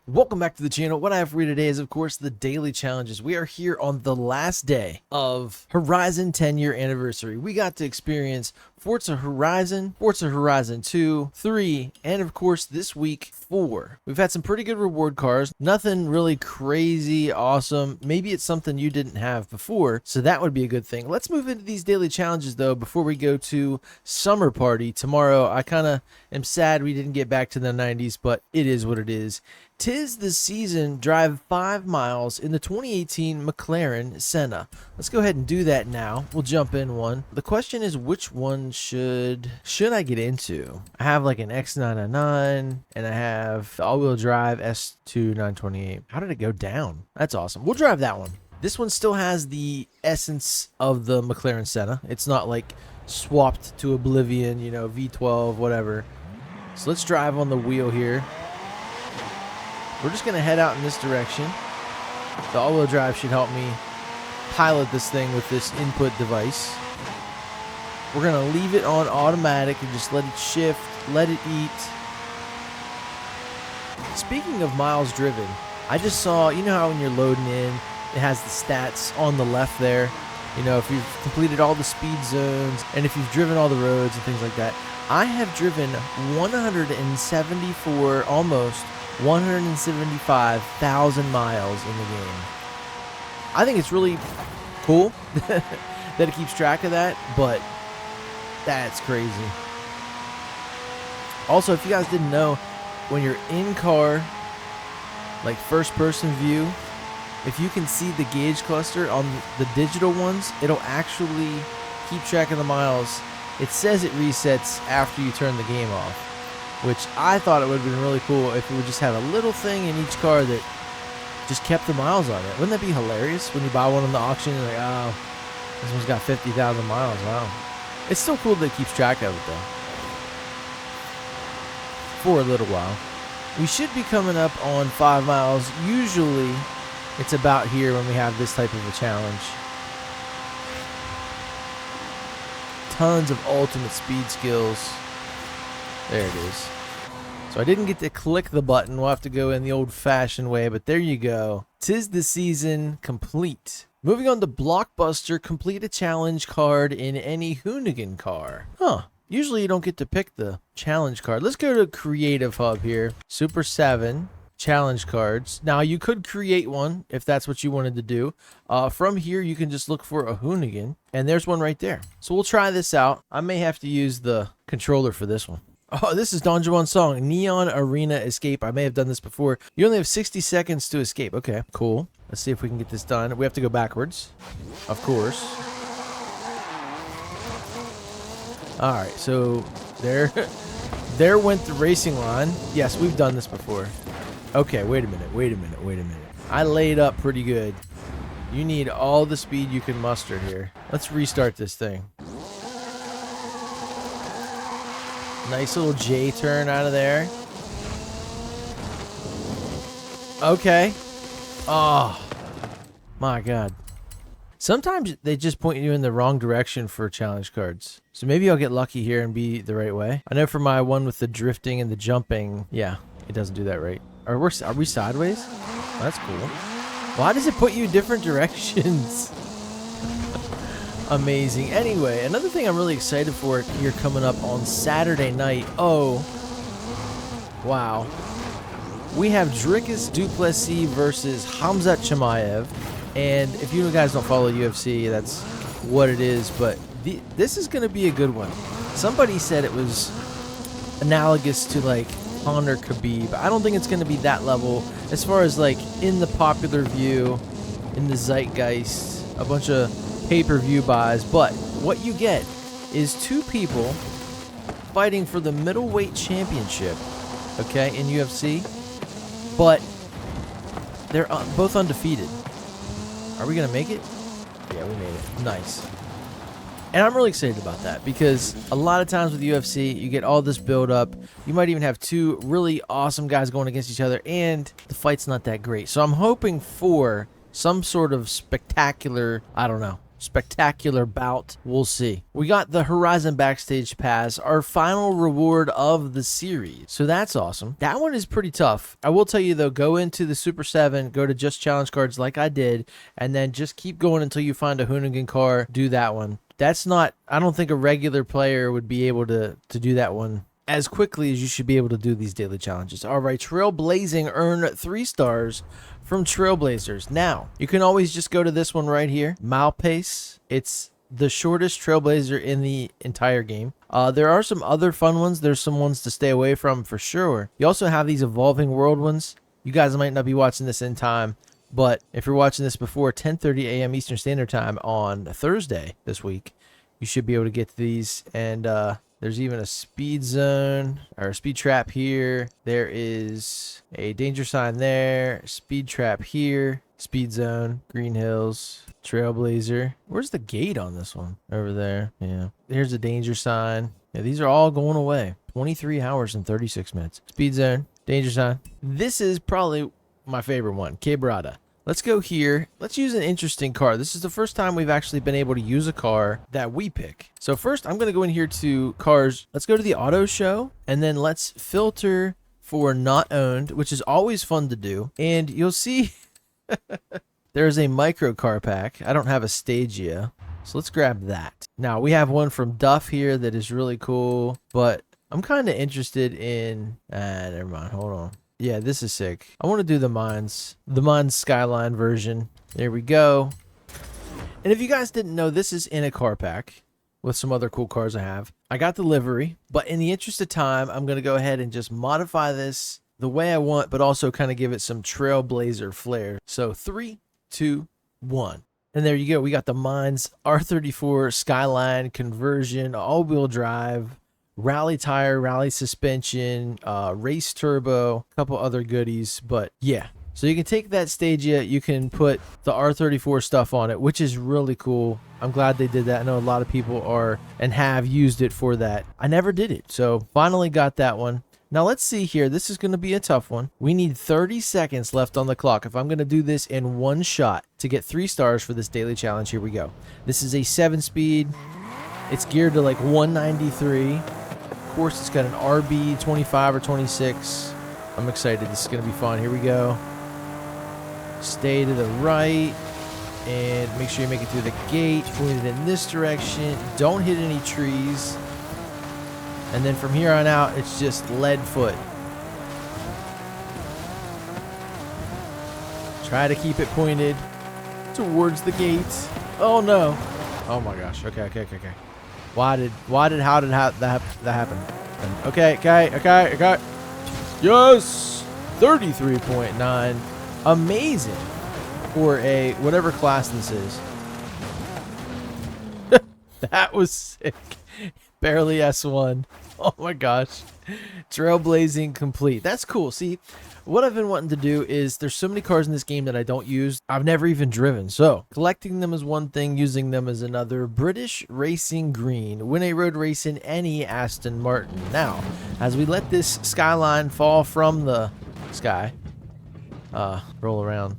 Welcome back to the channel. What I have for you today is, of course, the daily challenges. We are here on the last day of Horizon 10-year anniversary. We got to experience Forza Horizon, Forza Horizon 2, 3, and of course this week 4. We've had some pretty good reward cars. Nothing really crazy awesome. Maybe it's something you didn't have before, so that would be a good thing. Let's move into these daily challenges though before we go to Summer Party tomorrow. I kind of am sad we didn't get back to the 90s, but it is what it is. 'Tis the season, drive 5 miles in the 2018 McLaren Senna. Let's go ahead and do that now. We'll jump in one. The question is, which one should I get into? I have like an X999 and I have the all-wheel drive S2 928. How did it go down? That's awesome. We'll drive that one. This one still has the essence of the McLaren Senna. It's not like swapped to oblivion, you know, V12, whatever. So let's drive on the wheel here. We're just going to head out in this direction. The all-wheel drive should help me pilot this thing with this input device. We're going to leave it on automatic and just let it shift, let it eat. Speaking of miles driven, I just saw, you know how when you're loading in, it has the stats on the left there. You know, if you've completed all the speed zones and if you've driven all the roads and things like that. I have driven 174, almost 175,000 miles in the game. I think it's really cool that it keeps track of that, but that's crazy. Also, if you guys didn't know, when you're in car, like first person view, if you can see the gauge cluster on the digital ones, it'll actually keep track of the miles. It says it resets after you turn the game off, which I thought it would have been really cool if it would just have a little thing in each car that just kept the miles on it. Wouldn't that be hilarious when you buy one on the auction and you're like, oh, this one's got 50,000 miles. Wow. It's still cool that it keeps track of it though. For a little while. We should be coming up on 5 miles. Usually it's about here when we have this type of a challenge. Tons of ultimate speed skills. There it is. So I didn't get to click the button. We'll have to go in the old-fashioned way, but there you go. 'Tis the season complete. Moving on to Blockbuster, complete a challenge card in any Hoonigan car. Huh. Usually you don't get to pick the challenge card. Let's go to Creative Hub here. Super 7. Challenge cards. Now you could create one if that's what you wanted to do. From here you can just look for a Hoonigan, and there's one right there. So we'll try this out. I may have to use the controller for this one. Oh, this is Don Juan's song, Neon Arena Escape. I may have done this before. You only have 60 seconds to escape. Okay, cool. Let's see if we can get this done. We have to go backwards, of course. All right, so there went the racing line. Yes, we've done this before. Okay, wait a minute. I laid up pretty good. You need all the speed you can muster here. Let's restart this thing. Nice little J turn out of there. Okay. Oh, my God. Sometimes they just point you in the wrong direction for challenge cards. So maybe I'll get lucky here and be the right way. I know for my one with the drifting and the jumping, yeah, it doesn't do that right. Are we sideways? Oh, that's cool. Why does it put you different directions? Amazing. Anyway, another thing I'm really excited for here coming up on Saturday night. Oh, wow. We have Dricus Duplessis versus Hamzat Chimaev. And if you guys don't follow UFC, that's what it is. But this is going to be a good one. Somebody said it was analogous to like Conor Khabib. I don't think it's going to be that level as far as like in the popular view, in the zeitgeist, a bunch of pay-per-view buys. But what you get is two people fighting for the middleweight championship, okay, in UFC. But they're both undefeated. Are we going to make it? Yeah, we made it. Nice. And I'm really excited about that because a lot of times with UFC, you get all this build up. You might even have two really awesome guys going against each other, and the fight's not that great. So I'm hoping for some sort of spectacular, I don't know, spectacular bout. We'll see. We got the Horizon Backstage Pass, our final reward of the series. So that's awesome. That one is pretty tough. I will tell you though, go into the Super 7, go to just challenge cards like I did, and then just keep going until you find a Hoonigan car. Do that one. That's not, I don't think a regular player would be able to do that one as quickly as you should be able to do these daily challenges. All right, Trailblazing, earn 3 stars from Trailblazers. Now, you can always just go to this one right here, Mile Pace. It's the shortest Trailblazer in the entire game. There are some other fun ones. There's some ones to stay away from for sure. You also have these Evolving World ones. You guys might not be watching this in time, but if you're watching this before 10:30 a.m. Eastern Standard Time on Thursday this week, you should be able to get to these. And there's even a speed zone or a speed trap here. There is a danger sign there, speed trap here, speed zone, Green Hills, Trailblazer. Where's the gate on this one? Over there. Yeah. Here's a danger sign. Yeah, these are all going away. 23 hours and 36 minutes. Speed zone, danger sign. This is probably my favorite one, Quebrada. Let's go here. Let's use an interesting car. This is the first time we've actually been able to use a car that we pick. So first, I'm going to go in here to cars. Let's go to the auto show, and then let's filter for not owned, which is always fun to do. And you'll see there's a micro car pack. I don't have a Stagia, so let's grab that. Now, we have one from Duff here that is really cool, but I'm kind of interested in... never mind. Hold on. Yeah, this is sick. I want to do the Mines Skyline version. There we go. And if you guys didn't know, this is in a car pack with some other cool cars I have. I got the livery, but in the interest of time, I'm going to go ahead and just modify this the way I want, but also kind of give it some Trailblazer flair. So 3, 2, 1. And there you go. We got the Mines R34 Skyline conversion, all-wheel drive, rally tire, rally suspension, race turbo, a couple other goodies. But yeah, so you can take that Stagia, you can put the R34 stuff on it, which is really cool. I'm glad they did that. I know a lot of people are and have used it for that. I never did it, so finally got that one. Now let's see here. This is going to be a tough one. We need 30 seconds left on the clock. If I'm going to do this in one shot to get 3 stars for this daily challenge, here we go. This is a 7-speed. It's geared to like 193. Of course, it's got an RB 25 or 26. I'm excited. This is going to be fun. Here we go. Stay to the right and make sure you make it through the gate. Point it in this direction. Don't hit any trees. And then from here on out, it's just lead foot. Try to keep it pointed towards the gate. Oh no. Oh my gosh. Okay. How did that happen? Okay. Yes! 33.9. Amazing for a whatever class this is. That was sick. Barely S1. Oh my gosh. Trailblazing complete. That's cool. See, what I've been wanting to do is there's so many cars in this game that I don't use. I've never even driven. So collecting them is one thing, using them is another. British Racing Green. Win a road race in any Aston Martin. Now, as we let this Skyline fall from the sky, roll around.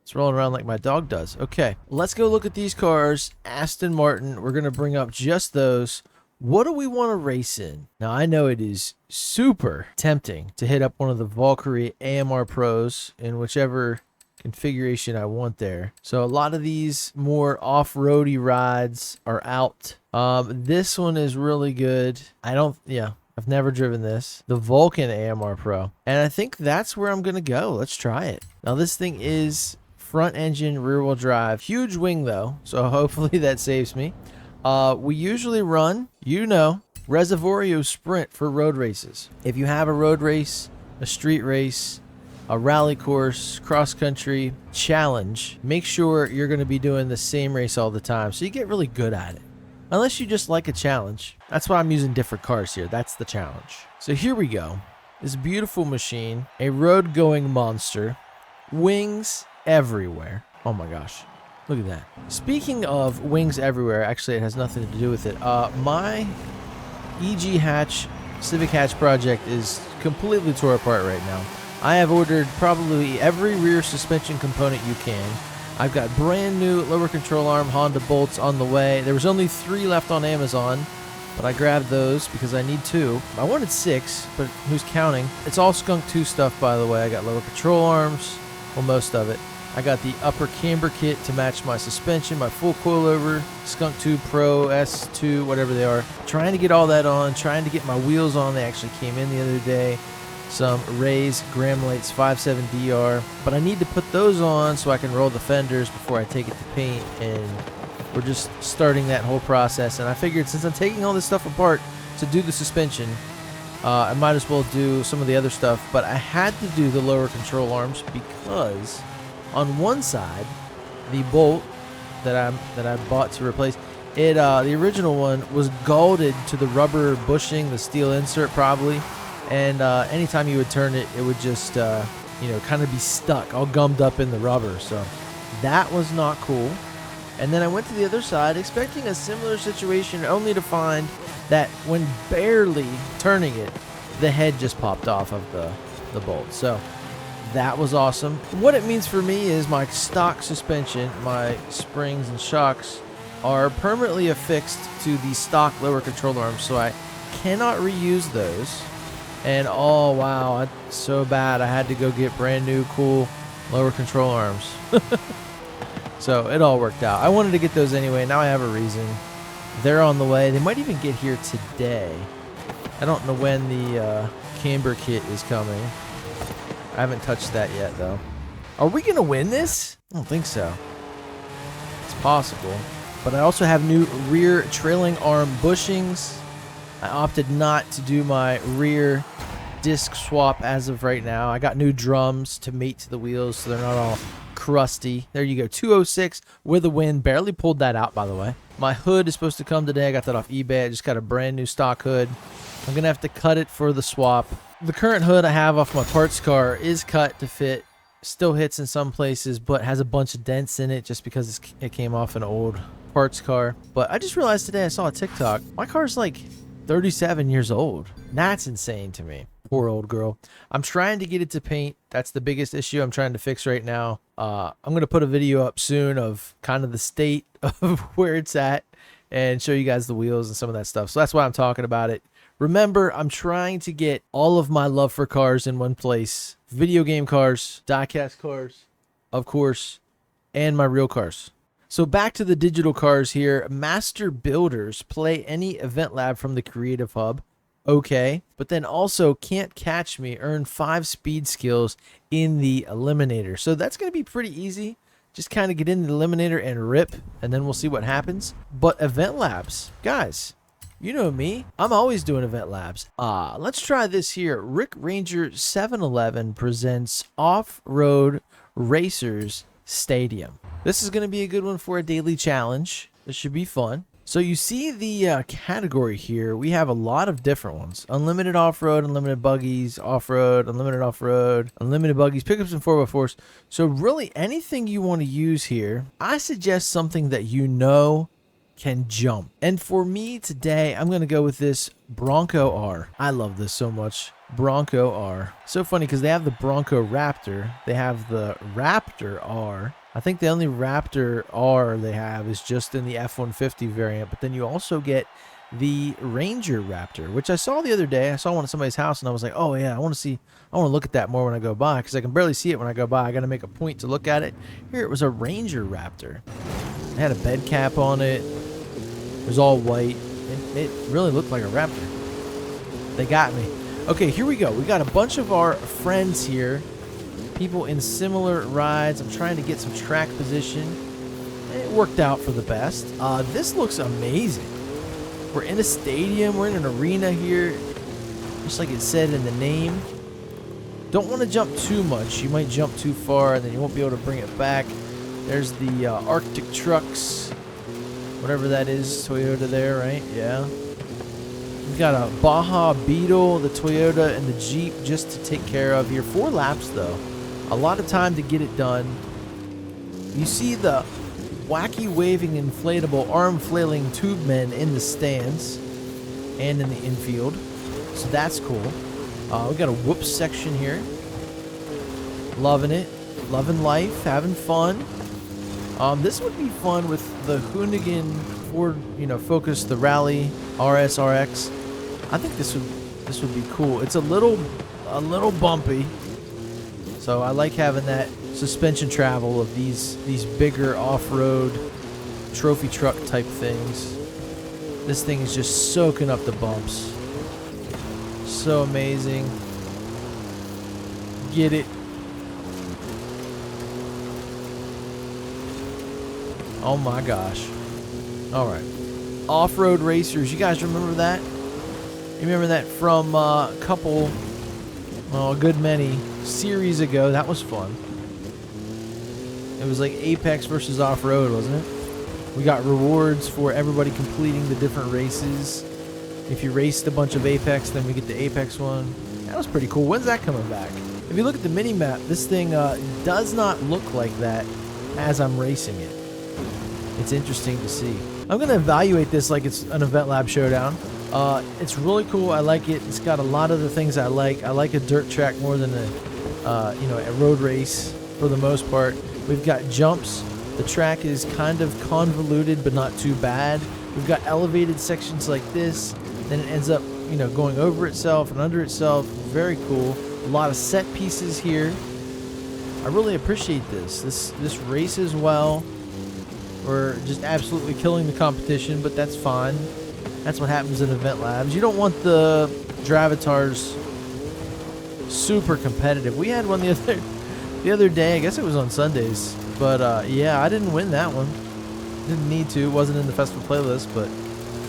It's rolling around like my dog does. Okay, let's go look at these cars. Aston Martin. We're going to bring up just those. What do we want to race in? Now, I know it is super tempting to hit up one of the Valkyrie AMR Pros in whichever configuration I want there. So a lot of these more off-roady rides are out. This one is really good. I've never driven this. The Vulcan AMR Pro. And I think that's where I'm going to go. Let's try it. Now, this thing is front engine, rear wheel drive. Huge wing though, so hopefully that saves me. We usually run, Reservorio Sprint for road races. If you have a road race, a street race, a rally course, cross country, challenge, make sure you're going to be doing the same race all the time so you get really good at it. Unless you just like a challenge. That's why I'm using different cars here. That's the challenge. So here we go. This beautiful machine, a road going monster, wings everywhere. Oh my gosh. Look at that. Speaking of wings everywhere, actually it has nothing to do with it. My EG hatch, Civic hatch project is completely tore apart right now. I have ordered probably every rear suspension component you can. I've got brand new lower control arm Honda bolts on the way. There was only 3 left on Amazon, but I grabbed those because I need 2. I wanted 6, but who's counting? It's all Skunk 2 stuff, by the way. I got lower control arms, well, most of it. I got the upper camber kit to match my suspension, my full coilover, Skunk 2 Pro, S2, whatever they are. Trying to get all that on, trying to get my wheels on. They actually came in the other day. Some Ray's Gramlates 57DR, but I need to put those on so I can roll the fenders before I take it to paint, and we're just starting that whole process. And I figured since I'm taking all this stuff apart to do the suspension, I might as well do some of the other stuff. But I had to do the lower control arms because on one side, the bolt that I bought to replace it, the original one was galded to the rubber bushing, the steel insert probably. And anytime you would turn it, it would just, kind of be stuck, all gummed up in the rubber. So that was not cool. And then I went to the other side expecting a similar situation, only to find that when barely turning it, the head just popped off of the bolt. So that was awesome. What it means for me is my stock suspension, my springs and shocks, are permanently affixed to the stock lower control arms, so I cannot reuse those. And oh wow, so bad I had to go get brand new cool lower control arms. So it all worked out. I wanted to get those anyway. Now I have a reason. They're on the way. They might even get here today. I don't know when the camber kit is coming. I haven't touched that yet though. Are we gonna win this? I don't think so. It's possible. But I also have new rear trailing arm bushings. I opted not to do my rear disc swap as of right now. I got new drums to mate to the wheels so they're not all crusty. There you go. 206 with a win. Barely pulled that out, by the way. My hood is supposed to come today. I got that off eBay. I just got a brand new stock hood. I'm going to have to cut it for the swap. The current hood I have off my parts car is cut to fit. Still hits in some places, but has a bunch of dents in it just because it came off an old parts car. But I just realized today I saw a TikTok. My car's like 37 years old. That's insane to me. Poor old girl. I'm trying to get it to paint. That's the biggest issue I'm trying to fix right now. I'm going to put a video up soon of kind of the state of where it's at and show you guys the wheels and some of that stuff. So that's why I'm talking about it. Remember, I'm trying to get all of my love for cars in one place. Video game cars, diecast cars, of course, and my real cars. So back to the digital cars here. Master builders play any Eventlab from the Creative Hub. Okay. But then also can't catch me. Earn 5 speed skills in the Eliminator. So that's going to be pretty easy. Just kind of get in the Eliminator and rip. And then we'll see what happens. But Eventlabs. Guys, you know me. I'm always doing Eventlabs. Let's try this here. Rick Ranger 711 presents Off-Road Racers Stadium. This is going to be a good one for a daily challenge. This should be fun. So you see the category here. We have a lot of different ones. Unlimited off-road, unlimited buggies, off-road, unlimited off-road, unlimited buggies, pickups and 4x4s. So really anything you want to use here, I suggest something that you know can jump. And for me today, I'm going to go with this Bronco R. I love this so much. Bronco R. So funny because they have the Bronco Raptor. They have the Raptor R. I think the only Raptor R they have is just in the F-150 variant, but then you also get the Ranger Raptor, which I saw the other day. I saw one at somebody's house and I was like, oh yeah, I want to look at that more when I go by because I can barely see it when I go by. I got to make a point to look at it. Here it was a Ranger Raptor. It had a bed cap on it. It was all white. It really looked like a Raptor. They got me. Okay, here we go. We got a bunch of our friends here. People in similar rides. I'm trying to get some track position. It worked out for the best. This looks amazing. We're in a stadium. We're in an arena here. Just like it said in the name. Don't want to jump too much. You might jump too far and then you won't be able to bring it back. There's the Arctic trucks. Whatever that is. Toyota there, right? Yeah. We've got a Baja Beetle, the Toyota, and the Jeep just to take care of here. 4 laps, though. A lot of time to get it done. You see the wacky waving inflatable arm flailing tube men in the stands and in the infield. So that's cool. We got a whoops section here. Loving it. Loving life. Having fun. This would be fun with the Hoonigan Ford, Focus, the Rally RSRX. I think this would be cool. It's a little bumpy, so I like having that suspension travel of these bigger off-road trophy truck type things. This thing is just soaking up the bumps. So amazing. Get it. Oh my gosh. Alright. Off-road racers. You guys remember that? You remember that from a couple, well, a good many series ago. That was fun. It was like Apex versus off-road, wasn't it? We got rewards for everybody completing the different races. If you raced a bunch of Apex, then we get the Apex one. That was pretty cool. When's that coming back? If you look at the mini-map, this thing does not look like that as I'm racing it. It's interesting to see. I'm going to evaluate this like it's an Eventlab showdown. It's really cool. I like it. It's got a lot of the things I like. I like a dirt track more than a road race for the most part. We've got jumps. The track is kind of convoluted, but not too bad. We've got elevated sections like this. Then it ends up, going over itself and under itself. Very cool. A lot of set pieces here. I really appreciate this. This races well. We're just absolutely killing the competition, but that's fine. That's what happens in Event Labs. You don't want the Drivatars super competitive. We had one the other day. I guess it was on Sundays. But yeah, I didn't win that one. Didn't need to. Wasn't in the festival playlist, but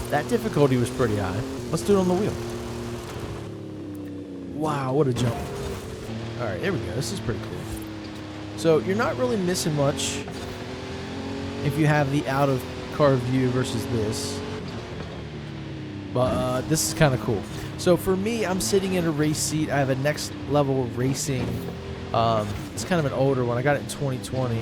that difficulty was pretty high. Let's do it on the wheel. Wow, what a jump. Alright, there we go. This is pretty cool. So you're not really missing much if you have the out-of-car view versus this. But this is kind of cool. So for me, I'm sitting in a race seat. I have a Next Level Racing. It's kind of an older one. I got it in 2020. I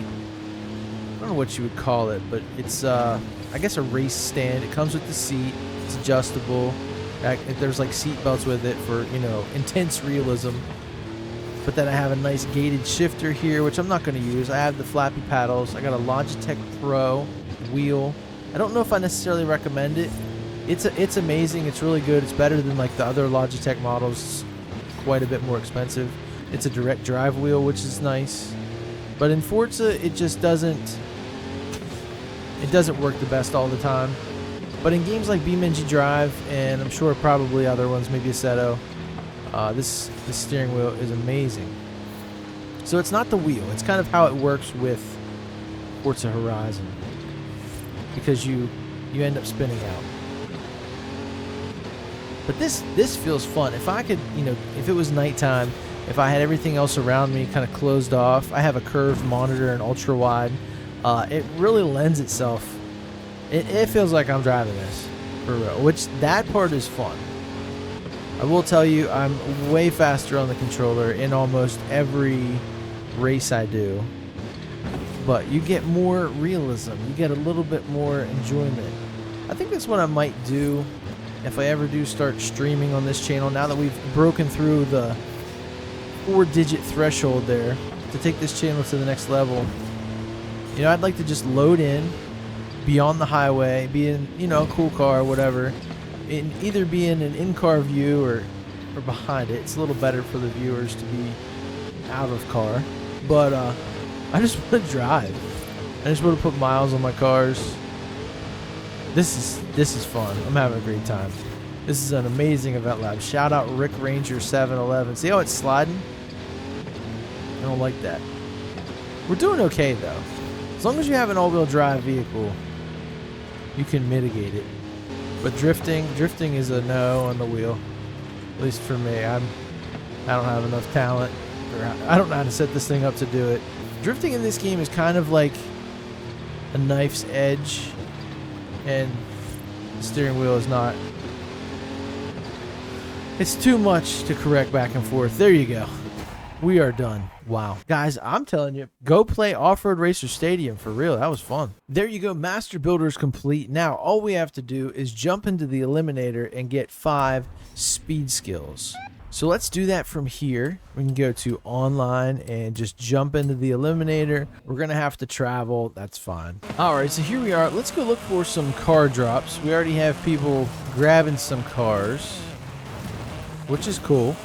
don't know what you would call it, but it's, I guess, a race stand. It comes with the seat. It's adjustable. There's like seat belts with it for, intense realism. But then I have a nice gated shifter here, which I'm not going to use. I have the flappy paddles. I got a Logitech Pro wheel. I don't know if I necessarily recommend it. It's amazing. It's really good. It's better than like the other Logitech models. It's quite a bit more expensive. It's a direct drive wheel, which is nice. But in Forza, it just doesn't work the best all the time. But in games like BeamNG Drive, and I'm sure probably other ones, maybe Assetto, this steering wheel is amazing. So it's not the wheel. It's kind of how it works with Forza Horizon. Because you end up spinning out. But this feels fun. If I could, if it was nighttime, if I had everything else around me kind of closed off, I have a curved monitor and ultra wide. It really lends itself. It feels like I'm driving this for real, which that part is fun. I will tell you, I'm way faster on the controller in almost every race I do. But you get more realism. You get a little bit more enjoyment. I think that's what I might do if I ever do start streaming on this channel. Now that we've broken through the 4-digit threshold there to take this channel to the next level, I'd like to just load in, be on the highway, be in, a cool car or whatever, either be in an in-car view or behind it. It's a little better for the viewers to be out of car, but I just want to drive. I just want to put miles on my cars. This is fun. I'm having a great time. This is an amazing Eventlab. Shout out Rick Ranger 711. See how it's sliding? I don't like that. We're doing okay though. As long as you have an all-wheel drive vehicle, you can mitigate it. But drifting is a no on the wheel. At least for me. I don't have enough talent, or I don't know how to set this thing up to do it. Drifting in this game is kind of like a knife's edge, and the steering wheel is not. It's too much to correct back and forth. There you go. We are done. Wow. Guys, I'm telling you, go play Off-Road Racer Stadium for real. That was fun. There you go. Master Builder is complete. Now, all we have to do is jump into the Eliminator and get 5 speed skills. So let's do that from here. We can go to online and just jump into the Eliminator. We're going to have to travel. That's fine. All right, so here we are. Let's go look for some car drops. We already have people grabbing some cars, which is cool.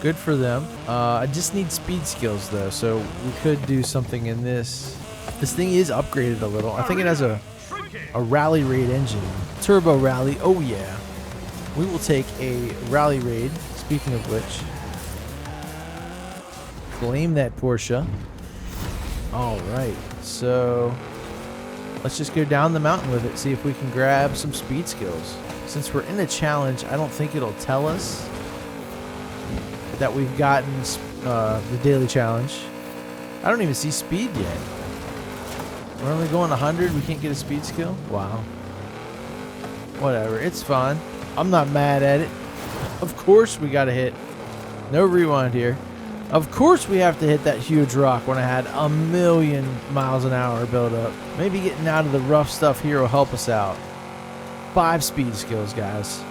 Good for them. I just need speed skills, though, so we could do something in this. This thing is upgraded a little. I think it has a rally raid engine. Turbo rally. Oh, yeah. We will take a rally raid. Speaking of which, claim that Porsche. All right, so let's just go down the mountain with it, see if we can grab some speed skills. Since we're in a challenge, I don't think it'll tell us that we've gotten the daily challenge. I don't even see speed yet. We're only going 100. We can't get a speed skill. Wow. Whatever, it's fine. I'm not mad at it. Of course we got to hit. No rewind here. Of course we have to hit that huge rock when I had 1,000,000 miles an hour build up. Maybe getting out of the rough stuff here will help us out. 5 speed skills, guys.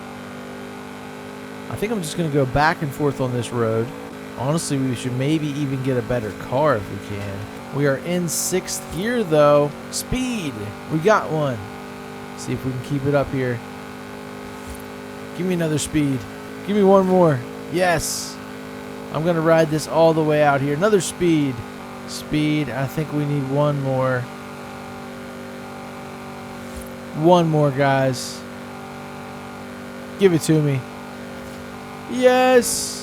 I think I'm just going to go back and forth on this road. Honestly, we should maybe even get a better car if we can. We are in 6th gear, though. Speed. We got one. See if we can keep it up here. Give me another speed. Give me one more. Yes. I'm going to ride this all the way out here. Another speed. Speed. I think we need one more. One more, guys. Give it to me. Yes.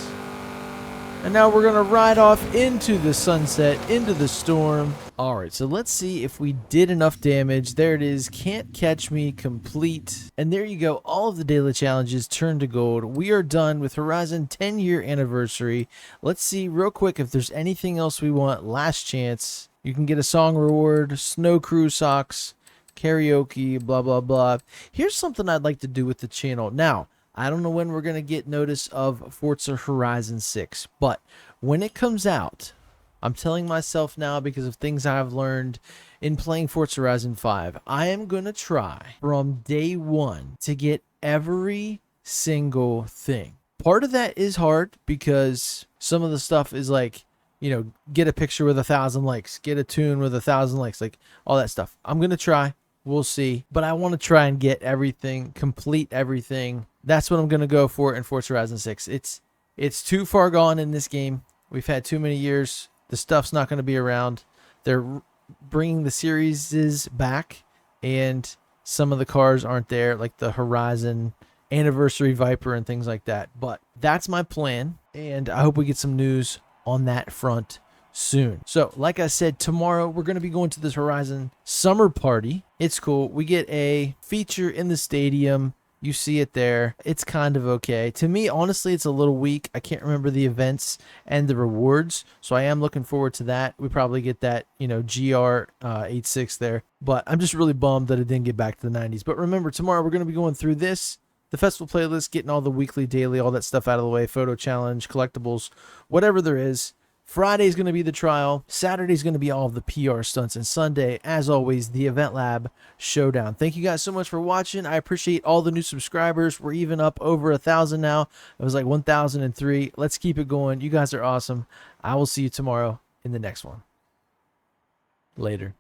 And now we're going to ride off into the sunset, into the storm. All right, so let's see if we did enough damage. There it is. Can't catch me complete. And there you go. All of the daily challenges turned to gold. We are done with Horizon 10-year anniversary. Let's see real quick if there's anything else we want. Last chance. You can get a song reward, snow crew socks, karaoke, blah, blah, blah. Here's something I'd like to do with the channel. Now, I don't know when we're going to get notice of Forza Horizon 6, but when it comes out, I'm telling myself now because of things I've learned in playing Forza Horizon 5, I am going to try from day one to get every single thing. Part of that is hard because some of the stuff is like, you know, get a picture with 1,000 likes, get a tune with 1,000 likes, like all that stuff. I'm going to try. We'll see. But I want to try and get everything, complete everything. That's what I'm going to go for in Forza Horizon 6. It's too far gone in this game. We've had too many years. The stuff's not going to be around. They're bringing the series back, and some of the cars aren't there, like the Horizon Anniversary Viper and things like that. But that's my plan, and I hope we get some news on that front soon. So, like I said, tomorrow we're going to be going to this Horizon summer party. It's cool. We get a feature in the stadium. You see it there. It's kind of okay. To me, honestly, it's a little weak. I can't remember the events and the rewards, so I am looking forward to that. We probably get that, you know, GR86 there. But I'm just really bummed that it didn't get back to the 90s. But remember, tomorrow we're going to be going through this, the festival playlist, getting all the weekly, daily, all that stuff out of the way, photo challenge, collectibles, whatever there is. Friday's going to be the trial. Saturday's going to be all of the PR stunts. And Sunday, as always, the Eventlab showdown. Thank you guys so much for watching. I appreciate all the new subscribers. We're even up over 1,000 now. It was like 1,003. Let's keep it going. You guys are awesome. I will see you tomorrow in the next one. Later.